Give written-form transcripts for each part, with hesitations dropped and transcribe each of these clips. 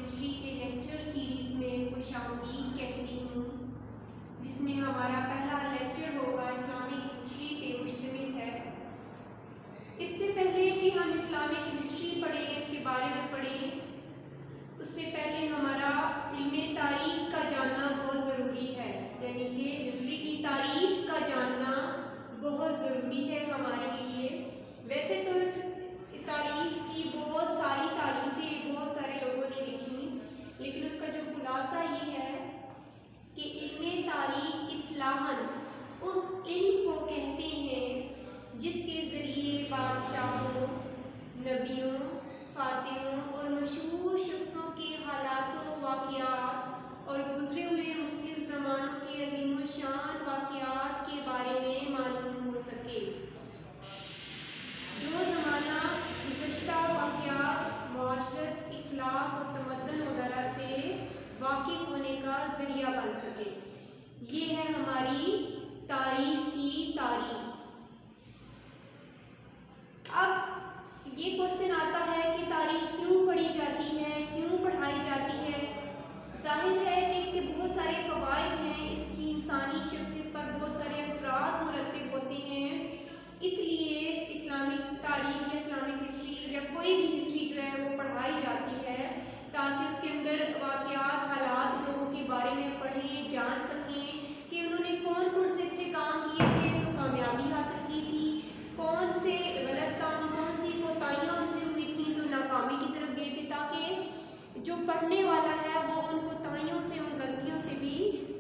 History کے lecture series میں خوش آمدید کہتی ہوں، جس میں ہمارا پہلا لیکچر ہوگا اسلامک ہسٹری پہ مشتمل ہے۔ اس سے پہلے کہ ہم اسلامک ہسٹری پڑھیں، اس کے بارے میں پڑھیں، اس سے پہلے ہمارا علم تاریخ کا جاننا بہت ضروری ہے، یعنی کہ ہسٹری کی تاریخ کا جاننا بہت ضروری ہے ہمارے لیے۔ ویسے تو اس تاریخ کی بہت ساری تعریفیں بہت سارے لوگوں نے لکھی، لیکن اس کا جو خلاصہ یہ ہے کہ علم تاریخ اصطلاحاً اس علم کو کہتے ہیں جس کے ذریعے بادشاہوں، نبیوں، فاتحوں اور مشہور شخصوں کے حالات و واقعات اور گزرے ہوئے مختلف زمانوں کے عظیم و شان واقعات کے بارے میں معلوم ہو سکے۔ جو زمانہ گزشتہ واقعات، معاشرت، اخلاق اور تمدن وغیرہ سے واقف ہونے کا ذریعہ بن سکے۔ یہ ہے ہماری تاریخ کی تعریف۔ اب یہ کوشچن آتا ہے کہ تاریخ کیوں پڑھی جاتی ہے، کیوں پڑھائی جاتی ہے؟ ظاہر ہے کہ اس کے بہت سارے فوائد ہیں، اس کی انسانی شخصیت پر بہت سارے اثرات مرتب ہوتے ہیں۔ اس لیے اسلامک تاریخ یا اسلامک ہسٹری یا کوئی بھی ہسٹری جو ہے وہ پڑھائی جاتی ہے تاکہ اس کے اندر واقعات، حالات، لوگوں کے بارے میں پڑھیں، جان سکیں کہ انہوں نے کون کون سے اچھے کام کیے تھے تو کامیابی حاصل کی تھی، کون سے غلط کام، کون سی کوتاہیاں ان سے ہوئی تھیں تو ناکامی کی طرف گئے تھے، تاکہ جو پڑھنے والا ہے وہ ان کوتاہیوں سے، ان غلطیوں سے بھی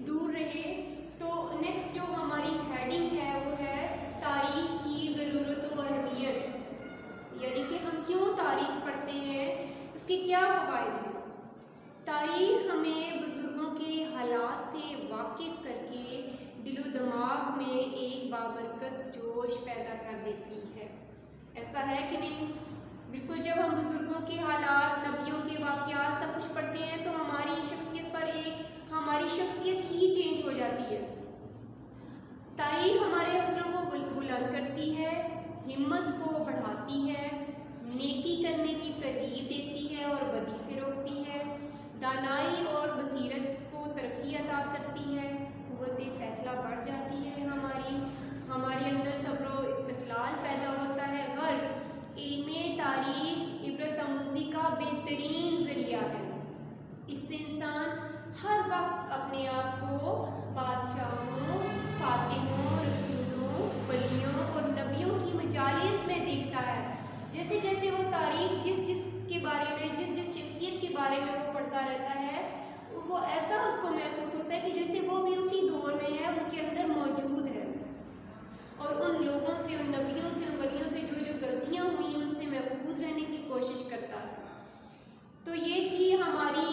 دور رہے۔ تو نیکسٹ جو ہماری ہیڈنگ ہے وہ ہے تاریخ کی ضرورت و اہمیت، یعنی کہ ہم کیوں تاریخ پڑھتے ہیں، اس کے کیا فوائد ہیں۔ تاریخ ہمیں بزرگوں کے حالات سے واقف کر کے دل و دماغ میں ایک بابرکت جوش پیدا کر دیتی ہے۔ ایسا ہے کہ نہیں؟ بالکل، جب ہم بزرگوں کے حالات، نبیوں کے واقعات سب کچھ پڑھتے ہیں تو ہماری شخصیت ہی چینج ہو جاتی ہے۔ تاریخ ہمارے حوصلوں کو بلند کرتی ہے، ہمت کو بڑھاتی ہے، نیکی کرنے کی ترغیب دیتی ہے اور بدی سے روکتی ہے، دانائی اور بصیرت کو ترقی عطا کرتی ہے، قوت فیصلہ بڑھ جاتی ہے، ہمارے اندر صبر و استقلال پیدا ہوتا ہے۔ غرض علم تاریخ عبرت آموزی کا بہترین ذریعہ ہے۔ اس سے انسان ہر وقت اپنے آپ کو بادشاہوں، فاتحوں، رسولوں، ولیوں اور نبیوں کی مجالس میں دیکھتا ہے۔ جیسے جیسے وہ تاریخ جس کے بارے میں، جس شخصیت کے بارے میں وہ پڑھتا رہتا ہے، وہ ایسا اس کو محسوس ہوتا ہے کہ جیسے وہ بھی اسی دور میں ہے، ان کے اندر موجود ہے، اور ان لوگوں سے، ان نبیوں سے، ان ولیوں سے جو غلطیاں ہوئی ان سے محفوظ رہنے کی کوشش کرتا ہے۔ تو یہ تھی ہماری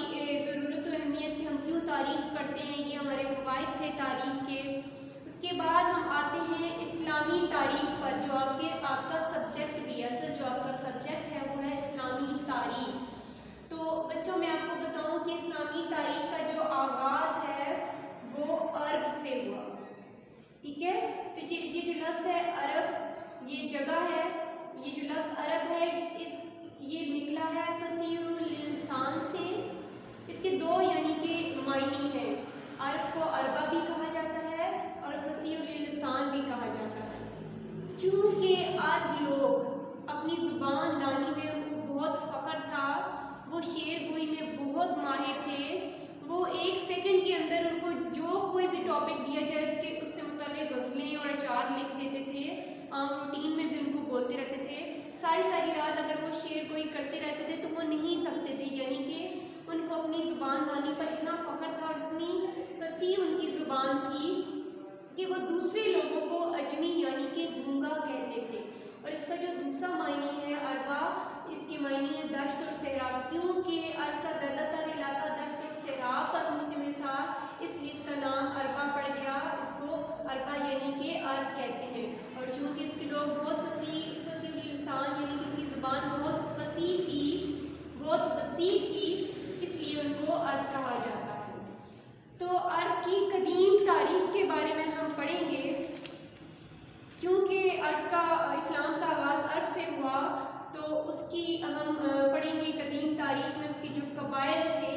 ضرورت و اہمیت کہ ہم کیوں تاریخ پڑھتے ہیں، یہ ہمارے فوائد تھے تاریخ کے۔ اس کے بعد ہم آتے ہیں اسلامی تاریخ پر، جو آپ کا سبجیکٹ بھی ہے، اصل جو آپ کا سبجیکٹ ہے وہ ہے اسلامی تاریخ۔ تو بچوں میں آپ کو بتاؤں کہ اسلامی تاریخ کا جو آغاز ہے وہ عرب سے ہوا، ٹھیک ہے؟ تو یہ جو لفظ ہے عرب، یہ جگہ ہے، یہ جو لفظ عرب ہے یہ نکلا ہے فصیح الانسان سے۔ اس کے دو یعنی کہ معنی ہیں، عرب کو عربہ بھی کہا جاتا ہے اور فصیح الانسان بھی کہا جاتا ہے۔ چونکہ عرب لوگ اپنی زبان دانی میں ان کو بہت فخر تھا، وہ شعر گوئی میں بہت ماہر تھے، وہ ایک سیکنڈ کے اندر ان کو جو کوئی بھی ٹاپک دیا جائے اس سے متعلق غزلیں اور اشعار لکھ دیتے تھے، عام روٹین میں بھی ان کو بولتے رہتے تھے۔ ساری رات اگر وہ شعر گوئی کرتے رہتے تھے تو وہ نہیں تھکتے تھے، یعنی کہ ان کو اپنی زبان دانی پر اتنا فخر تھا، اتنی فصیح ان کی زبان تھی کہ وہ دوسرے لوگوں کو اجمی یعنی کہ گونگا کہتے تھے۔ اور اس کا جو دوسرا معنی ہے عربہ، اس کے معنی ہے دشت اور صحرا، کیونکہ عرب کا زیادہ تر علاقہ دشت اور صحرا پر مشتمل تھا، اس لیے اس کا نام عربہ پڑ گیا، اس کو عربہ یعنی کہ عرب کہتے ہیں۔ اور چونکہ اس کے لوگ بہت فصیح الانسان یعنی کہ ان کی زبان بہت فصیح تھی، بہت وسیع تھی، اس لیے ان کو عرب کہا جاتا ہے۔ تو عرب کی قدیم تاریخ کے بارے میں ہم پڑھیں گے، کیونکہ اسلام کا آغاز عرب سے ہوا تو اس کی ہم پڑھیں گے۔ قدیم تاریخ میں اس کے جو قبائل تھے،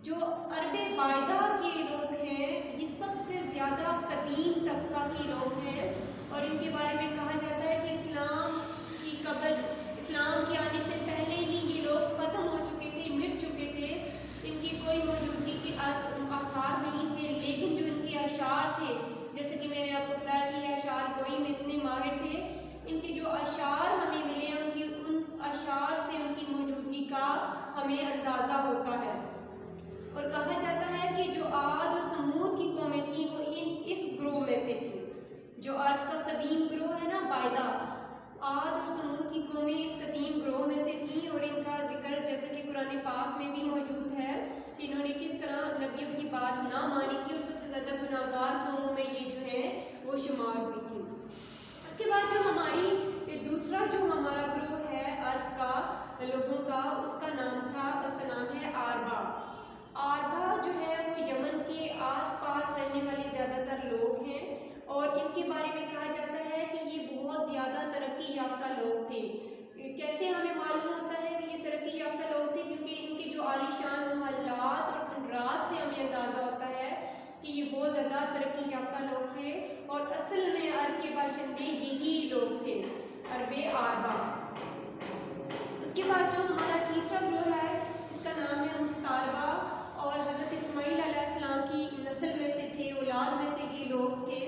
جو عرب باعدہ کے لوگ ہیں یہ سب سے زیادہ قدیم طبقہ کے لوگ ہیں، اور ان کے بارے میں کہا جاتا ہے کہ اسلام کے آنے سے پہلے ہی یہ لوگ ختم ہو چکے تھے، مٹ چکے تھے، ان کی کوئی موجودگی کے آثار نہیں تھے، لیکن جو ان کے اشعار تھے، جیسے کہ میں نے آپ کو بتایا کہ یہ اشعار گوئی میں اتنے ماہر تھے، ان کے جو اشعار ہمیں ملے ہیں ان اشعار سے ان کی موجودگی کا ہمیں اندازہ ہوتا ہے۔ اور کہا جاتا ہے کہ جو عاد اور سمود کی قومیں تھیں وہ اس گروہ میں سے تھیں، جو عرب کا قدیم گروہ ہے نا باعدہ، عاد اور سمود کی قومیں اس قدیم گروہ میں سے تھیں، اور ان کا ذکر جیسے کہ قرآن پاک میں بھی موجود ہے کہ انہوں نے کس طرح نبیوں کی بات نہ مانی تھی، اور سب سے زیادہ گناہ گار قوموں میں یہ جو ہے وہ شمار ہوئی تھی۔ اس کے بعد جو دوسرا جو ہمارا گروہ ہے عرب کا لوگوں کا، اس کا نام ہے آربا۔ آربا جو ہے وہ یمن کے آس پاس رہنے والے زیادہ تر لوگ ہیں، اور ان کے بارے میں کہا جاتا ہے کہ یہ بہت زیادہ ترقی یافتہ لوگ تھے۔ کیسے ہمیں معلوم ہوتا ہے کہ یہ ترقی یافتہ لوگ تھے؟ کیونکہ ان کے جو عالیشان محلات اور کھنڈرات سے ہمیں اندازہ ہوتا ہے کہ یہ بہت زیادہ ترقی یافتہ لوگ تھے، اور اصل میں عرب کے باشندے یہی لوگ تھے، عرب آربا۔ اس کے بعد جو ہمارا تیسرا گروہ ہے اس کا نام ہے مستعربہ، اور حضرت اسماعیل علیہ السلام کی نسل میں سے تھے، اولاد میں سے یہ لوگ تھے۔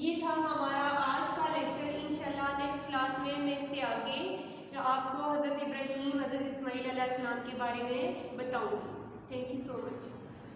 یہ تھا ہمارا آج کا لیکچر۔ انشاءاللہ نیکسٹ کلاس میں اس سے آگے آپ کو حضرت ابراہیم، حضرت اسماعیل علیہ السلام کے بارے میں بتاؤں گی۔ Thank you so much.